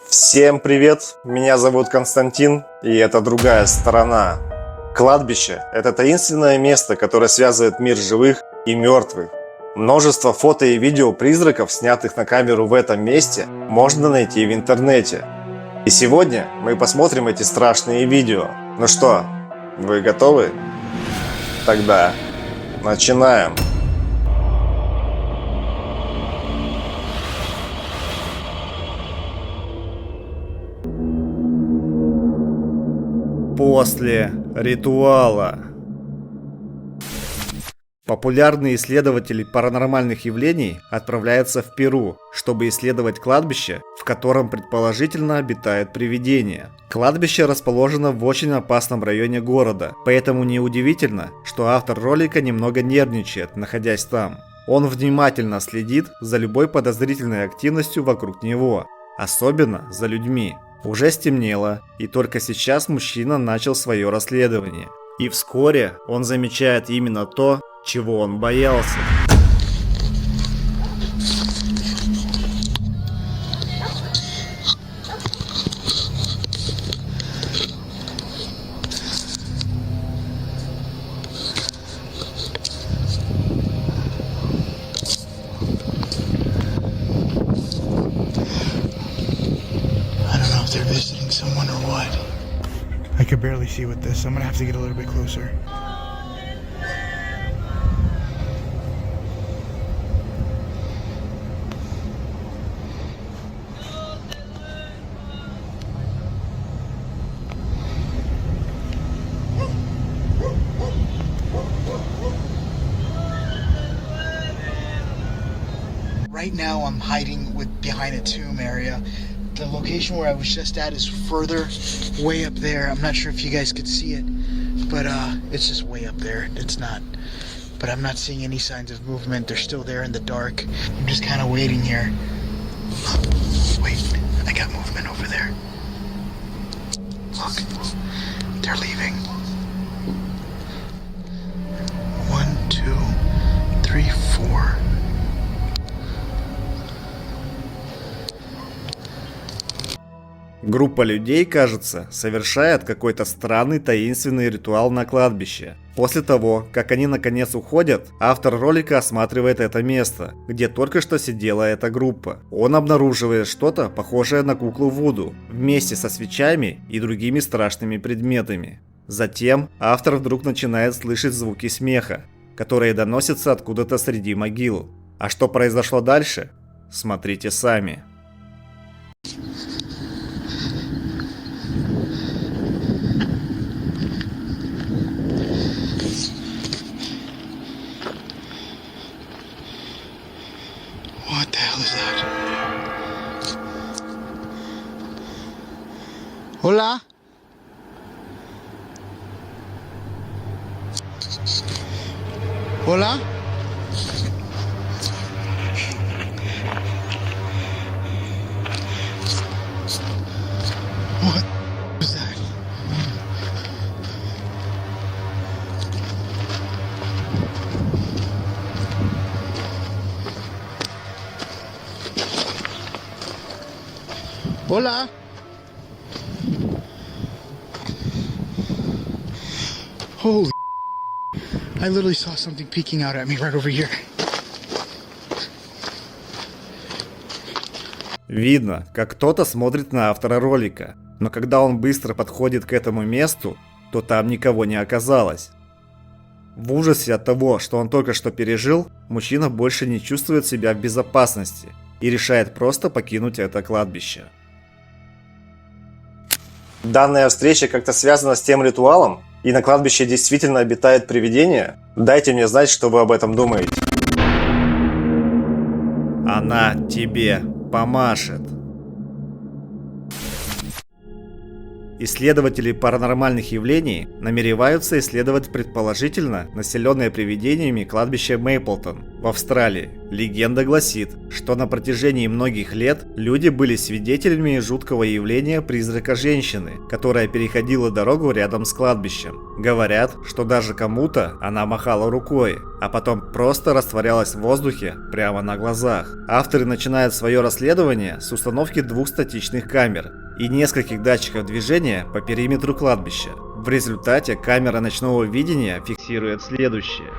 Всем привет, меня зовут Константин, и это другая сторона. Кладбище – это таинственное место, которое связывает мир живых и мертвых. Множество фото и видео призраков, снятых на камеру в этом месте, можно найти в интернете. И сегодня мы посмотрим эти страшные видео. Ну что, вы готовы? Тогда начинаем. После ритуала. Популярный исследователь паранормальных явлений отправляется в Перу, чтобы исследовать кладбище, в котором предположительно обитает привидение. Кладбище расположено в очень опасном районе города, поэтому неудивительно, что автор ролика немного нервничает, находясь там. Он внимательно следит за любой подозрительной активностью вокруг него, особенно за людьми. Уже стемнело, и только сейчас мужчина начал свое расследование. И вскоре он замечает именно то, чего он боялся. Someone or what? I can barely see with this. I'm gonna have to get a little bit closer. Right now I'm hiding behind a tomb area. The location where I was just at is further way up there. I'm not sure if you guys could see it, but it's just way up there. It's not, but I'm not seeing any signs of movement. They're still there in the dark. I'm just kind of waiting here. Wait, I got movement over there. Look, they're leaving. 1, 2, 3, 4. Группа людей, кажется, совершает какой-то странный таинственный ритуал на кладбище. После того, как они наконец уходят, автор ролика осматривает это место, где только что сидела эта группа. Он обнаруживает что-то похожее на куклу Вуду, вместе со свечами и другими страшными предметами. Затем автор вдруг начинает слышать звуки смеха, которые доносятся откуда-то среди могил. А что произошло дальше? Смотрите сами. What the hell is that? Hola? Hola? What was that? Hola. Holy, I literally saw something peeking out at me right over here. Видно, как кто-то смотрит на автора ролика, но когда он быстро подходит к этому месту, то там никого не оказалось. В ужасе от того, что он только что пережил, мужчина больше не чувствует себя в безопасности и решает просто покинуть это кладбище. Данная встреча как-то связана с тем ритуалом, и на кладбище действительно обитает привидение? Дайте мне знать, что вы об этом думаете. Она тебе помашет. Исследователи паранормальных явлений намереваются исследовать предположительно населенное привидениями кладбище Мейплтон в Австралии. Легенда гласит, что на протяжении многих лет люди были свидетелями жуткого явления призрака женщины, которая переходила дорогу рядом с кладбищем. Говорят, что даже кому-то она махала рукой, а потом просто растворялась в воздухе прямо на глазах. Авторы начинают свое расследование с установки 2 статичных камер и нескольких датчиков движения по периметру кладбища. В результате камера ночного видения фиксирует следующее.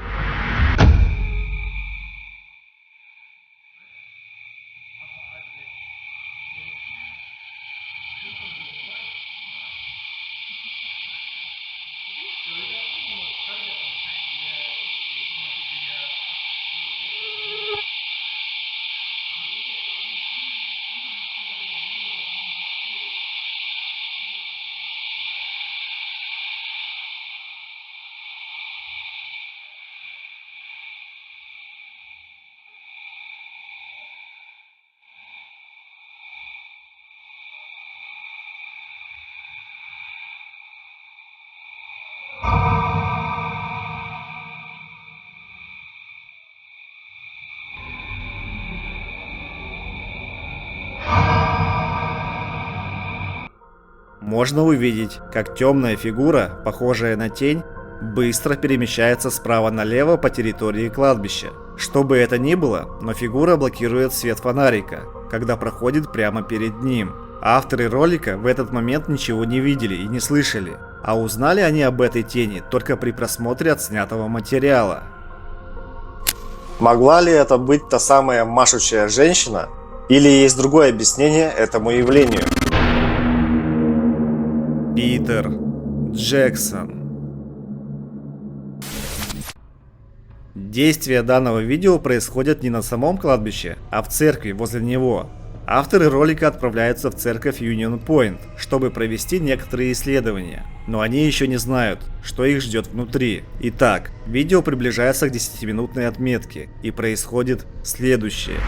Можно увидеть, как темная фигура, похожая на тень, быстро перемещается справа налево по территории кладбища. Что бы это ни было, но фигура блокирует свет фонарика, когда проходит прямо перед ним. Авторы ролика в этот момент ничего не видели и не слышали, а узнали они об этой тени только при просмотре отснятого материала. Могла ли это быть та самая машущая женщина, или есть другое объяснение этому явлению? Питер Джексон. Действие данного видео происходит не на самом кладбище, а в церкви возле него. Авторы ролика отправляются в церковь Union Point, чтобы провести некоторые исследования, но они еще не знают, что их ждет внутри. Итак, видео приближается к 10-минутной отметке, и происходит следующее.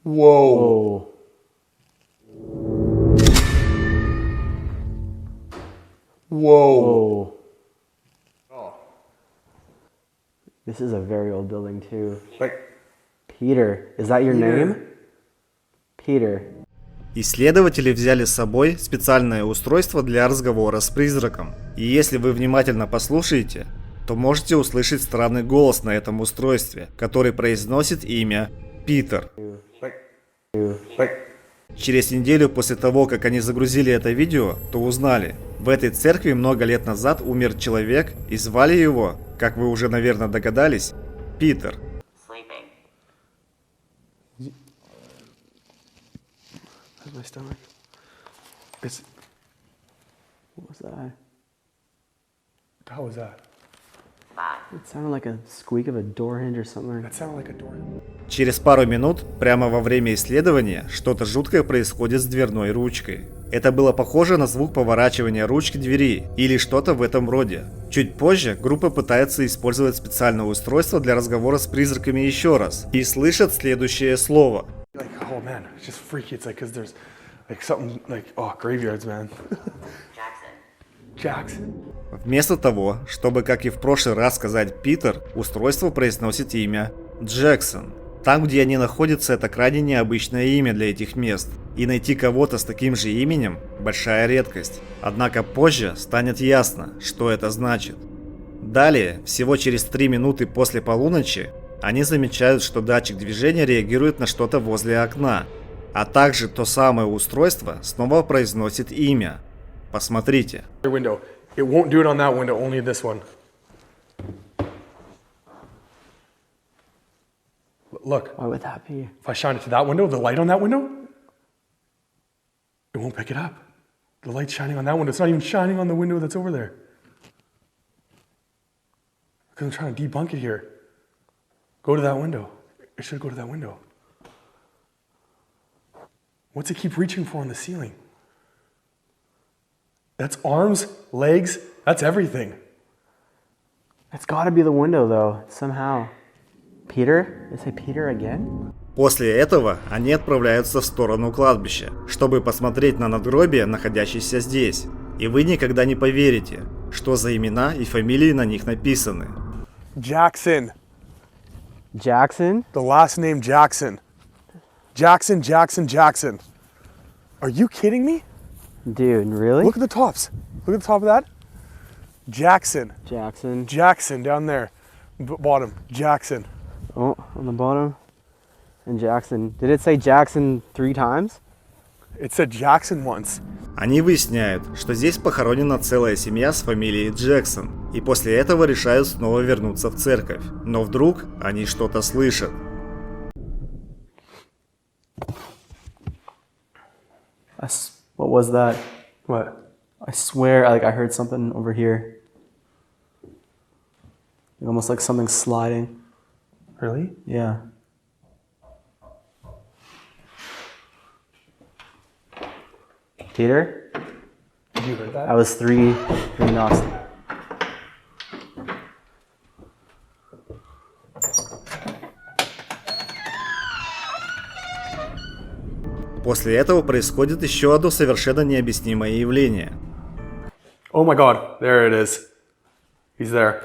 Whoa. Whoa. Oh. This is a very old building too. Like, Peter, is that your name? Peter. Исследователи взяли с собой специальное устройство для разговора с призраком. И если вы внимательно послушаете, то можете услышать странный голос на этом устройстве, который произносит имя Питер. Через неделю после того, как они загрузили это видео, то узнали, в этой церкви много лет назад умер человек и звали его, как вы уже, наверное, догадались, Питер. My stomach. What was that? How was that? It sounded like a squeak of a door hinge or something. That sounded like a door. Через пару минут, прямо во время исследования, что-то жуткое происходит с дверной ручкой. Это было похоже на звук поворачивания ручки двери или что-то в этом роде. Чуть позже группа пытается использовать специальное устройство для разговора с призраками еще раз и слышат следующее слово. Like, oh man, it's just freaky. It's like, cause there's like something like, oh, graveyards, man. Jackson. Вместо того, чтобы, как и в прошлый раз, сказать Питер, устройство произносит имя Джексон. Там, где они находятся, это крайне необычное имя для этих мест. И найти кого-то с таким же именем – большая редкость. Однако позже станет ясно, что это значит. Далее, всего через 3 минуты после полуночи, они замечают, что датчик движения реагирует на что-то возле окна. А также то самое устройство снова произносит имя. Посмотрите. Window. It won't do it on that window, only this one. Look. Why would that be? If I shine it to that window, the light on that window, it won't pick it up. The light's shining on that window. It's not even shining on the window that's over there. Because I'm trying to debunk it here. Go to that window. It should go to that window. What's it keep reaching for on the ceiling? That's arms, legs, that's everything. It's got to be the window though, somehow. Peter? They say Peter again? После этого они отправляются в сторону кладбища, чтобы посмотреть на надгробие, находящееся здесь. И вы никогда не поверите, что за имена и фамилии на них написаны. Jackson. Jackson? The last name Jackson. Jackson, Jackson, Jackson. Are you kidding me? Dude, really? Look at the tops. Look at the top of that. Jackson. Jackson. Jackson down there. Bottom. Jackson. Oh, on the bottom. And Jackson. Did it say Jackson 3 times? It said Jackson once. Они выясняют, что здесь похоронена целая семья с фамилией Джексон, и после этого решают снова вернуться в церковь. Но вдруг они что-то слышат. What was that? What? I swear, like I heard something over here. Almost like something sliding. Really? Yeah. Peter? Did you heard that? That was three knocks. После этого происходит еще одно совершенно необъяснимое явление. Oh my god, there it is. He's there.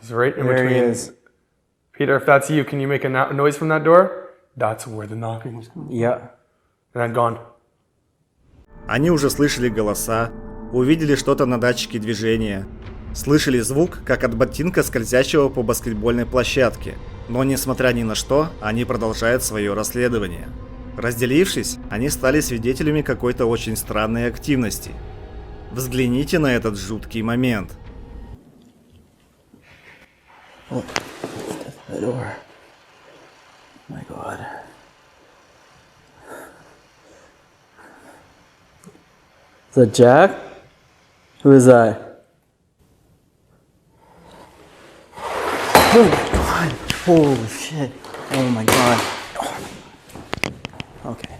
He's right in There he between. is. Peter, if that's you, can you make a noise from that door? That's where the knocking was coming. Yeah. And then gone. Они уже слышали голоса, увидели что-то на датчике движения, слышали звук, как от ботинка, скользящего по баскетбольной площадке. Но, несмотря ни на что, они продолжают свое расследование. Разделившись, они стали свидетелями какой-то очень странной активности. Взгляните на этот жуткий момент. The door. My God. Is that Jack? Who is that? Oh my God. Holy shit. Oh my God. Okay.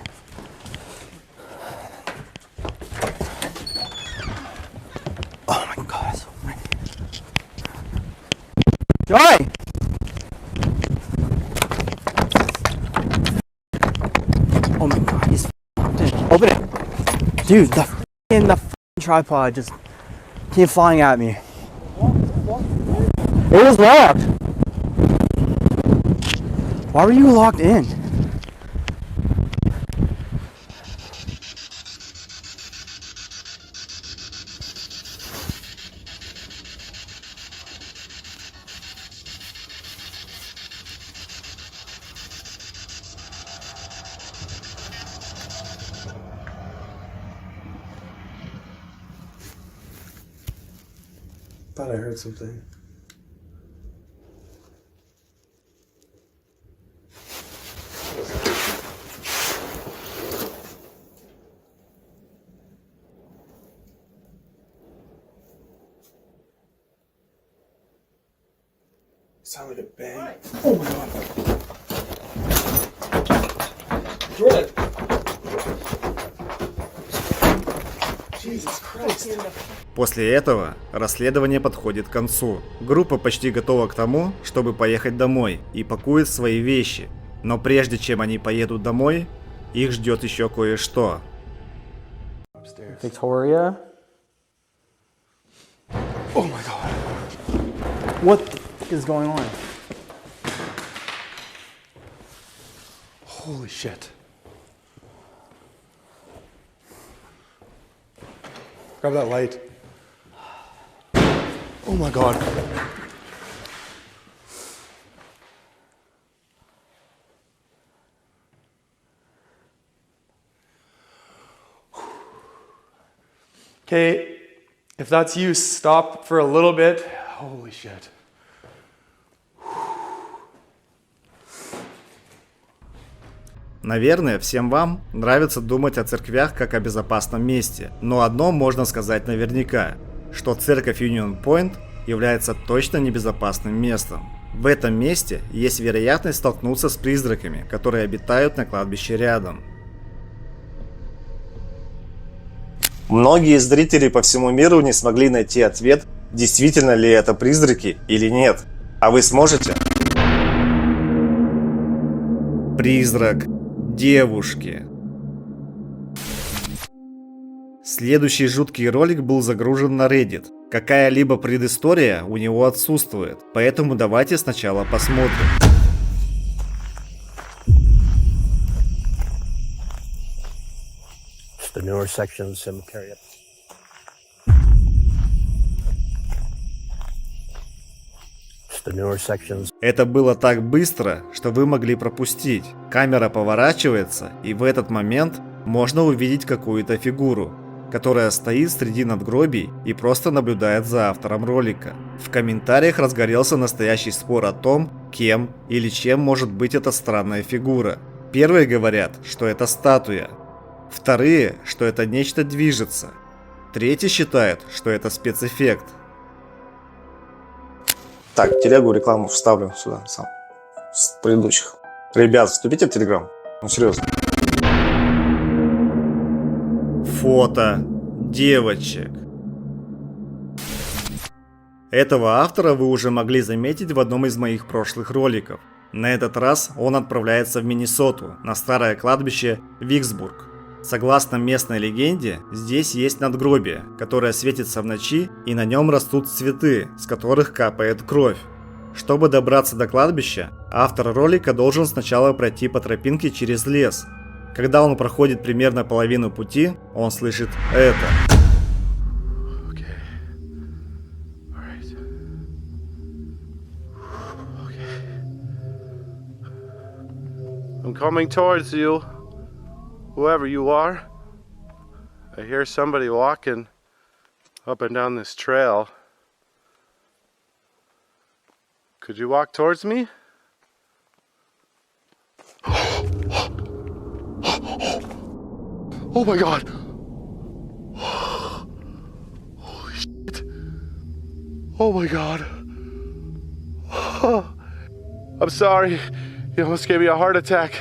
Oh my God. Joy! Oh my God, he's locked in. Open it. Dude, the tripod just came flying at me. It was locked. Why were you locked in? Thought I heard something. Sound like a bang. Oh my god. Jordan! Jesus Christ. После этого расследование подходит к концу. Группа почти готова к тому, чтобы поехать домой и пакует свои вещи. Но прежде чем они поедут домой, их ждет еще кое-что. Victoria? Oh my god. What is going on? Holy shit. Grab that light. Oh my god. Okay, if that's you, stop for a little bit. Holy shit. Наверное, всем вам нравится думать о церквях как о безопасном месте. Но одно можно сказать наверняка, что церковь Union Point является точно небезопасным местом. В этом месте есть вероятность столкнуться с призраками, которые обитают на кладбище рядом. Многие зрители по всему миру не смогли найти ответ, действительно ли это призраки или нет. А вы сможете? Призрак девушки. Следующий жуткий ролик был загружен на Reddit. Какая-либо предыстория у него отсутствует, поэтому давайте сначала посмотрим. The newer section of the cemetery. The newer sections. Это было так быстро, что вы могли пропустить. Камера поворачивается, и в этот момент можно увидеть какую-то фигуру, которая стоит среди надгробий и просто наблюдает за автором ролика. В комментариях разгорелся настоящий спор о том, кем или чем может быть эта странная фигура. Первые говорят, что это статуя. Вторые, что это нечто движется. Третьи считают, что это спецэффект. Так, телегу, рекламу вставлю сюда сам. С предыдущих. Ребят, вступите в Телеграм. Ну, серьезно. Фото девочек. Этого автора вы уже могли заметить в одном из моих прошлых роликов. На этот раз он отправляется в Миннесоту, на старое кладбище Виксбург. Согласно местной легенде, здесь есть надгробие, которое светится в ночи, и на нем растут цветы, с которых капает кровь. Чтобы добраться до кладбища, автор ролика должен сначала пройти по тропинке через лес. Когда он проходит примерно половину пути, он слышит это. I'm coming towards you, whoever you are. I hear somebody walking up and down this trail. Could you walk towards me? Oh my god! Holy shit! Oh my god! I'm sorry. You almost gave me a heart attack.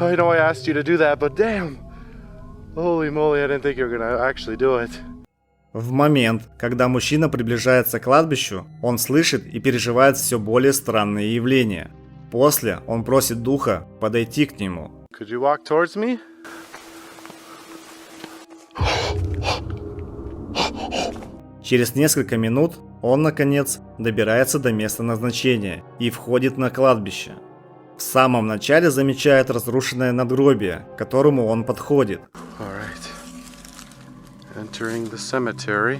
I know I asked you to do that, but damn. Holy moly, I didn't think you were gonna actually do it. В момент, когда мужчина приближается к кладбищу, он слышит и переживает все более странные явления. После он просит духа подойти к нему. Could you walk towards me? Через несколько минут он, наконец, добирается до места назначения и входит на кладбище. В самом начале замечает разрушенное надгробие, к которому он подходит. All right. Entering the cemetery.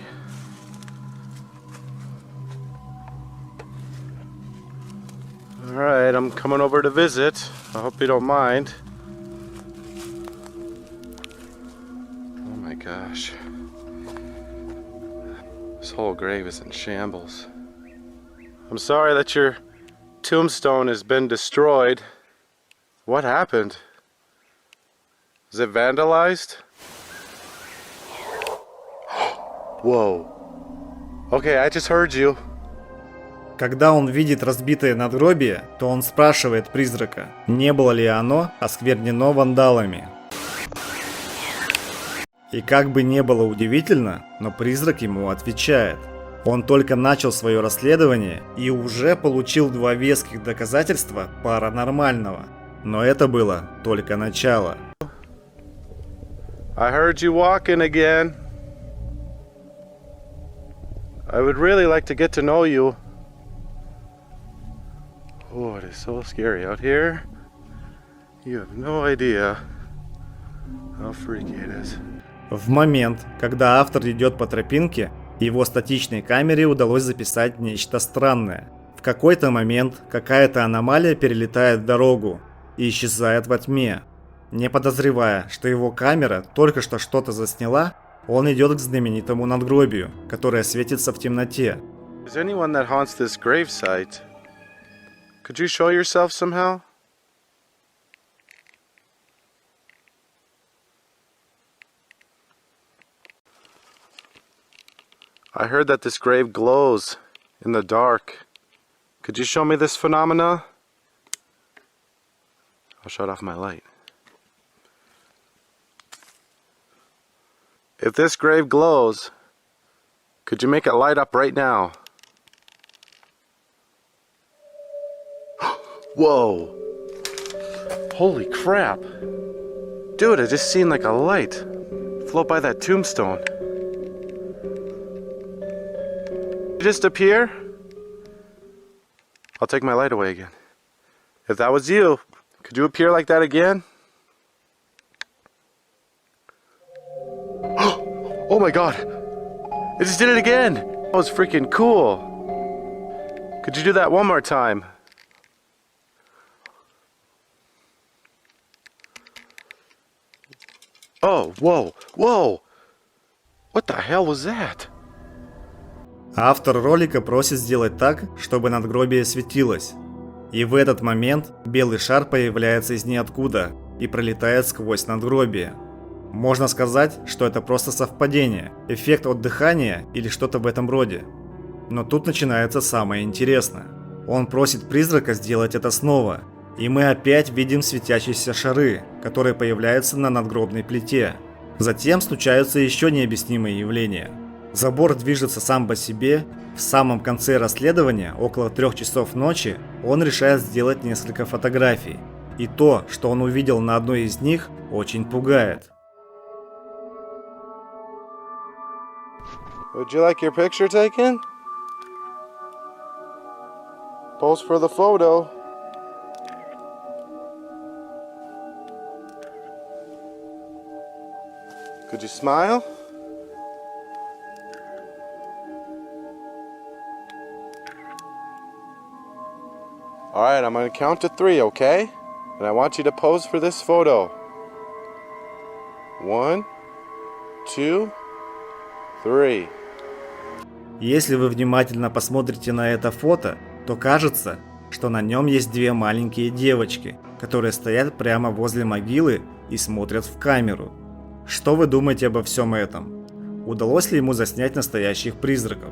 All right, I'm coming over to visit. I hope you don't mind. Oh my gosh. This whole grave is in shambles. I'm sorry that your tombstone has been destroyed. What happened? Is it vandalized? Whoa. Okay, I just heard you. Когда он видит разбитое надгробие, то он спрашивает призрака, не было ли оно осквернено вандалами. И как бы не было удивительно, но призрак ему отвечает. Он только начал свое расследование и уже получил 2 веских доказательства паранормального. Но это было только начало. I heard you walking again. I would really like to get to know you. Oh, it is so scary out here. You have no idea how freaky it is. В момент, когда автор идет по тропинке, его статичной камере удалось записать нечто странное. В какой-то момент какая-то аномалия перелетает дорогу и исчезает во тьме. Не подозревая, что его камера только что что-то засняла, он идет к знаменитому надгробию, которое светится в темноте. Is anyone that haunts this gravesite? Could you show yourself somehow? I heard that this grave glows in the dark. Could you show me this phenomena? I'll shut off my light. If this grave glows, could you make it light up right now? Whoa! Holy crap! Dude, I just seen like a light float by that tombstone. Just appear? I'll take my light away again. If that was you, could you appear like that again? Oh my god! It just did it again! That was freaking cool! Could you do that one more time? Oh, whoa, whoa! What the hell was that? Автор ролика просит сделать так, чтобы надгробие светилось. И в этот момент белый шар появляется из ниоткуда и пролетает сквозь надгробие. Можно сказать, что это просто совпадение, эффект от дыхания или что-то в этом роде. Но тут начинается самое интересное. Он просит призрака сделать это снова, и мы опять видим светящиеся шары, которые появляются на надгробной плите. Затем случаются еще необъяснимые явления. Забор движется сам по себе. В самом конце расследования, около 3 часов ночи, он решает сделать несколько фотографий. И то, что он увидел на одной из них, очень пугает. Would you like your picture taken? Pose for the photo. Could you smile? Alright, I'm gonna count to 3, okay? And I want you to pose for this photo. 1, 2, 3. Если вы внимательно посмотрите на это фото, то кажется, что на нем есть 2 маленькие девочки, которые стоят прямо возле могилы и смотрят в камеру. Что вы думаете обо всем этом? Удалось ли ему заснять настоящих призраков?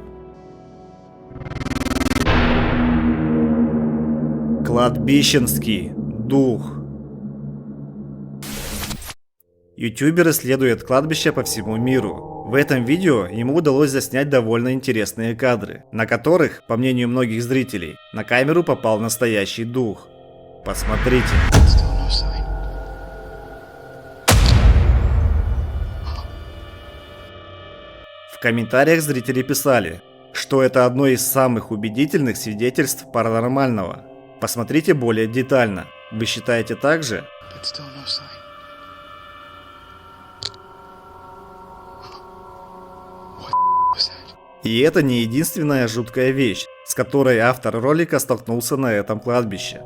Кладбищенский дух. Ютубер исследует кладбища по всему миру. В этом видео ему удалось заснять довольно интересные кадры, на которых, по мнению многих зрителей, на камеру попал настоящий дух. Посмотрите. Still no sign. В комментариях зрители писали, что это одно из самых убедительных свидетельств паранормального. Посмотрите более детально. Вы считаете так же? But still no sign. What was that? И это не единственная жуткая вещь, с которой автор ролика столкнулся на этом кладбище.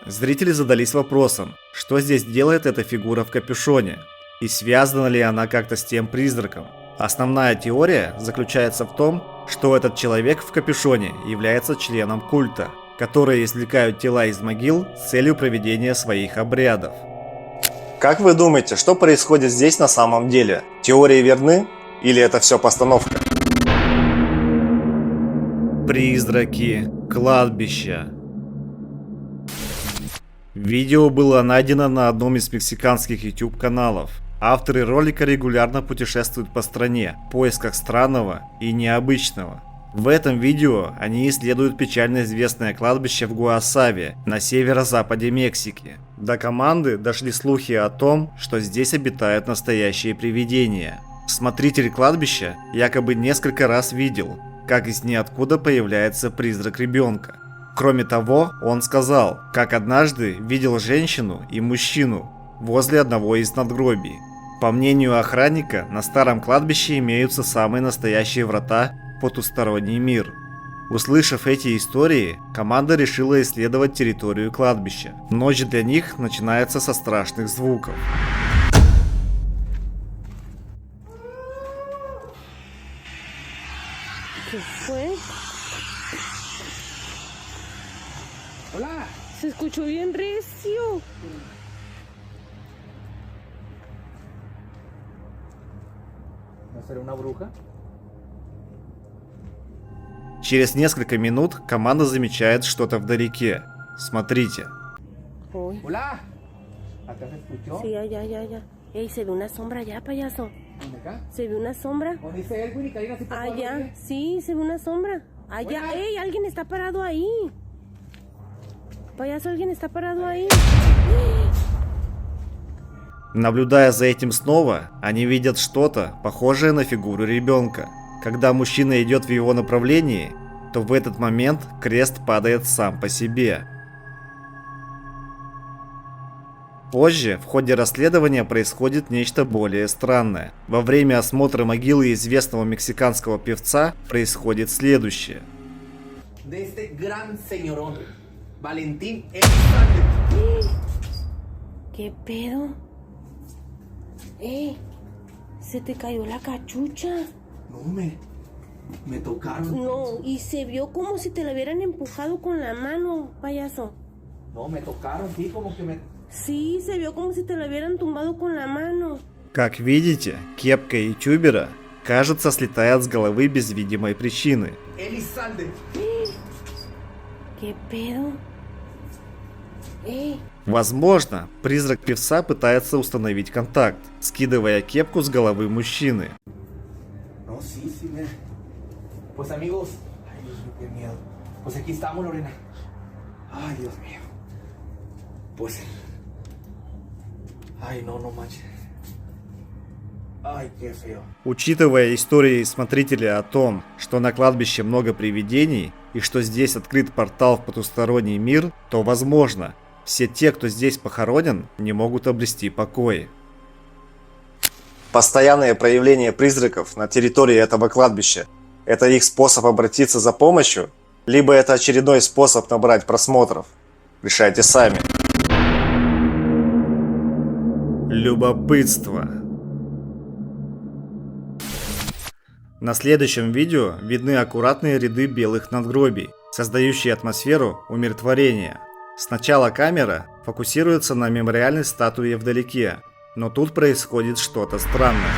Зрители задались вопросом, что здесь делает эта фигура в капюшоне, и связана ли она как-то с тем призраком. Основная теория заключается в том, что этот человек в капюшоне является членом культа, которые извлекают тела из могил с целью проведения своих обрядов. Как вы думаете, что происходит здесь на самом деле? Теории верны или это все постановка? Призраки кладбища. Видео было найдено на одном из мексиканских YouTube каналов. Авторы ролика регулярно путешествуют по стране в поисках странного и необычного. В этом видео они исследуют печально известное кладбище в Гуасаве на северо-западе Мексики. До команды дошли слухи о том, что здесь обитают настоящие привидения. Смотритель кладбища якобы несколько раз видел, как из ниоткуда появляется призрак ребенка. Кроме того, он сказал, как однажды видел женщину и мужчину возле одного из надгробий. По мнению охранника, на старом кладбище имеются самые настоящие врата в потусторонний мир. Услышав эти истории, команда решила исследовать территорию кладбища. Ночь для них начинается со страшных звуков. ¿Qué fue? Hola. Se escuchó bien recio. ¿No será una bruja? Через nесколько минут команда замечает что-то вдалеке. Смотрите. Uy, Hola. ¿Acá se escuchó? sí, ya. Ey, se ve una sombra allá, payaso. Se ve una sombra. Allá, sí, se ve una sombra. Allá, ¡ey! Alguien está parado ahí. Payaso, alguien está parado ahí. Наблюдая за этим снова, они видят что-то, похожее на фигуру ребенка. Когда мужчина идет в его направлении, то в этот момент крест падает сам по себе. Позже, в ходе расследования, происходит нечто более странное. Во время осмотра могилы известного мексиканского певца происходит следующее. De este gran señorón, Valentín Elizalde. ¿Qué pedo? ¡Ey! Se te cayó la cachucha. No, me tocaron. No, y se vio como si te la hubieran empujado con la mano, payaso. No, me tocaron, sí, como que me... Sí, se vio como si te la hubieran tumbado con la mano. Как видите, кепка ютубера, кажется, слетает с головы без видимой причины. Elizalde. ¿Qué pedo? ¡Ey! Возможно, призрак певца пытается установить контакт, скидывая кепку с головы мужчины. No, sí, sí, mira. Pues amigos, ay Dios mío, qué miedo. Pues aquí estamos, Lorena. Ay, Dios mío. Pues... Ay, no manches. Ay, qué feo. Учитывая истории смотрителя о том, что на кладбище много привидений и что здесь открыт портал в потусторонний мир, то возможно, все те, кто здесь похоронен, не могут обрести покой. Постоянное проявление призраков на территории этого кладбища – это их способ обратиться за помощью, либо это очередной способ набрать просмотров. Решайте сами. Любопытство. На следующем видео видны аккуратные ряды белых надгробий, создающие атмосферу умиротворения. Сначала камера фокусируется на мемориальной статуе вдалеке, но тут происходит что-то странное.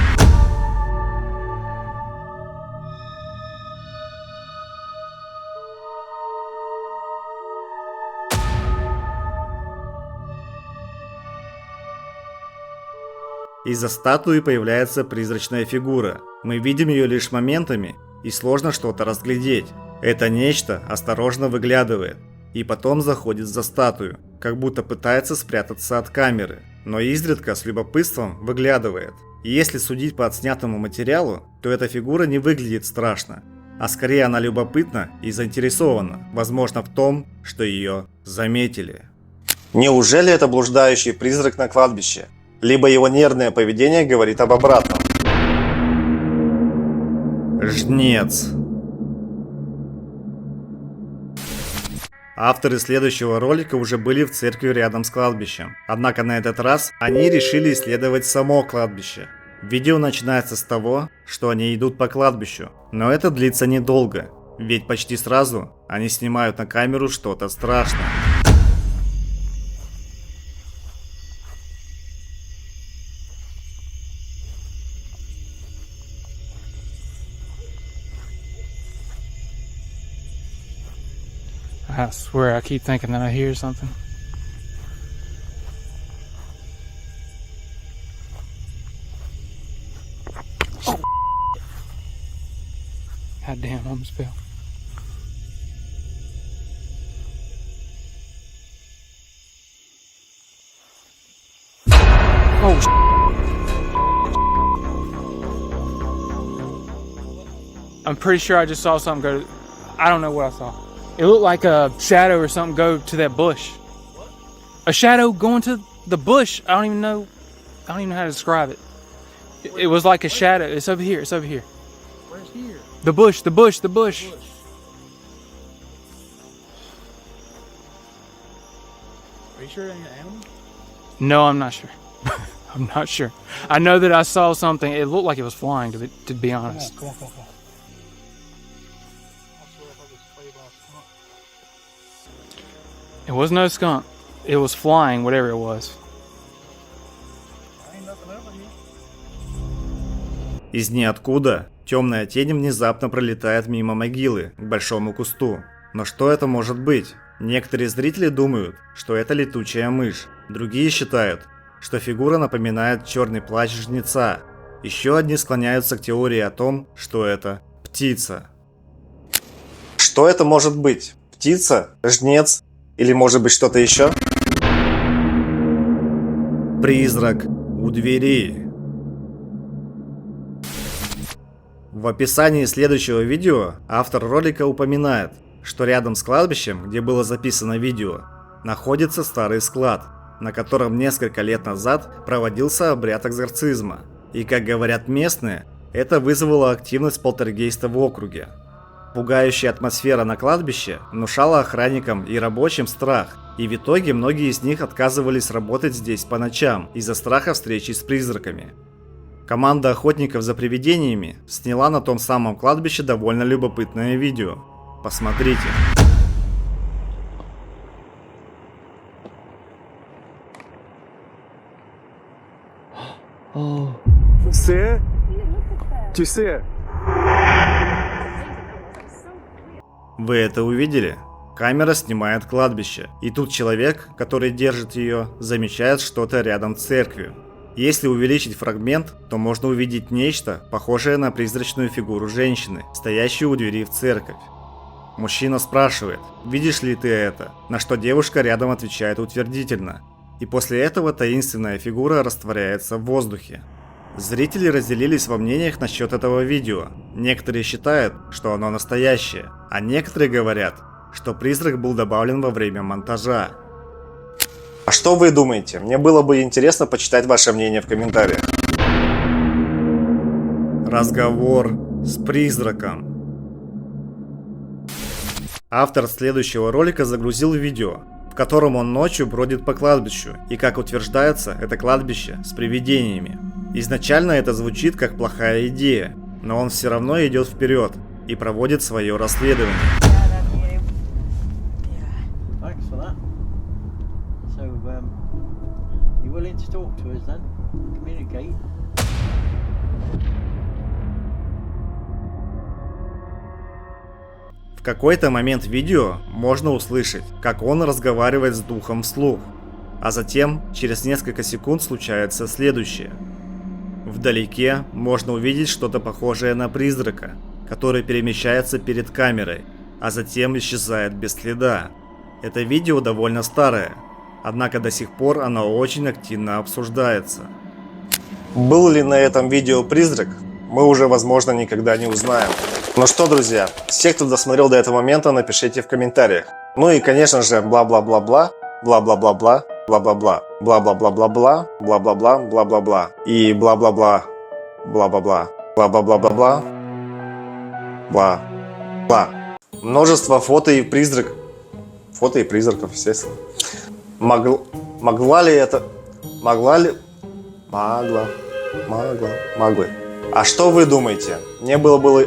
Из-за статуи появляется призрачная фигура. Мы видим ее лишь моментами, и сложно что-то разглядеть. Это нечто осторожно выглядывает, и потом заходит за статую, как будто пытается спрятаться от камеры, но изредка с любопытством выглядывает. И если судить по отснятому материалу, то эта фигура не выглядит страшно, а скорее она любопытна и заинтересована, возможно, в том, что ее заметили. Неужели это блуждающий призрак на кладбище? Либо его нервное поведение говорит об обратном. Жнец. Авторы следующего ролика уже были в церкви рядом с кладбищем, однако на этот раз они решили исследовать само кладбище. Видео начинается с того, что они идут по кладбищу, но это длится недолго, ведь почти сразу они снимают на камеру что-то страшное. I swear I keep thinking that I hear something. Oh. God damn, I almost fell. Oh, I'm pretty sure I just saw something go. I don't know what I saw. It looked like a shadow or something go to that bush. A shadow going to the bush. I don't even know how to describe it. It was like a shadow. It's over here. It's over here. Where's here? The bush. The bush. The bush. Are you sure it ain't an animal? No, I'm not sure. I'm not sure. I know that I saw something. It looked like it was flying. To be honest. Come on. It was no skunk. It was flying, whatever it was. Из ниоткуда темная тень внезапно пролетает мимо могилы к большому кусту. Но что это может быть? Некоторые зрители думают, что это летучая мышь. Другие считают, что фигура напоминает черный плащ жнеца. Еще одни склоняются к теории о том, что это птица. Что это может быть? Птица? Жнец? Или может быть что-то еще? Призрак у двери. В описании следующего видео автор ролика упоминает, что рядом с кладбищем, где было записано видео, находится старый склад, на котором несколько лет назад проводился обряд экзорцизма. И, как говорят местные, это вызвало активность полтергейста в округе. Пугающая атмосфера на кладбище внушала охранникам и рабочим страх, и в итоге многие из них отказывались работать здесь по ночам из-за страха встречи с призраками. Команда охотников за привидениями сняла на том самом кладбище довольно любопытное видео. Посмотрите. See it? Do you see it? Вы это увидели? Камера снимает кладбище, и тут человек, который держит ее, замечает что-то рядом с церковью. Если увеличить фрагмент, то можно увидеть нечто, похожее на призрачную фигуру женщины, стоящую у двери в церковь. Мужчина спрашивает: «Видишь ли ты это?», на что девушка рядом отвечает утвердительно. И после этого таинственная фигура растворяется в воздухе. Зрители разделились во мнениях насчет этого видео. Некоторые считают, что оно настоящее, а некоторые говорят, что призрак был добавлен во время монтажа. А что вы думаете? Мне было бы интересно почитать ваше мнение в комментариях. Разговор с призраком. Автор следующего ролика загрузил видео, в котором он ночью бродит по кладбищу, и, как утверждается, это кладбище с привидениями. Изначально это звучит как плохая идея, но он все равно идет вперед и проводит свое расследование. В какой-то момент видео можно услышать, как он разговаривает с духом вслух, а затем через несколько секунд случается следующее. Вдалеке можно увидеть что-то похожее на призрака, который перемещается перед камерой, а затем исчезает без следа. Это видео довольно старое, однако до сих пор оно очень активно обсуждается. Был ли на этом видео призрак, мы уже, возможно, никогда не узнаем. Ну что, друзья, все, кто досмотрел до этого момента, напишите в комментариях. Ну и, конечно же, бла-бла-бла-бла, бла-бла-бла-бла, бла-бла-бла, бла-бла-бла-бла-бла, бла-бла-бла, бла-бла-бла и бла-бла-бла, бла-бла-бла, бла-бла-бла-бла, бла-бла. Множество фото и призраков, естественно. Могла ли это... Могла. А что вы думаете? Мне было бы...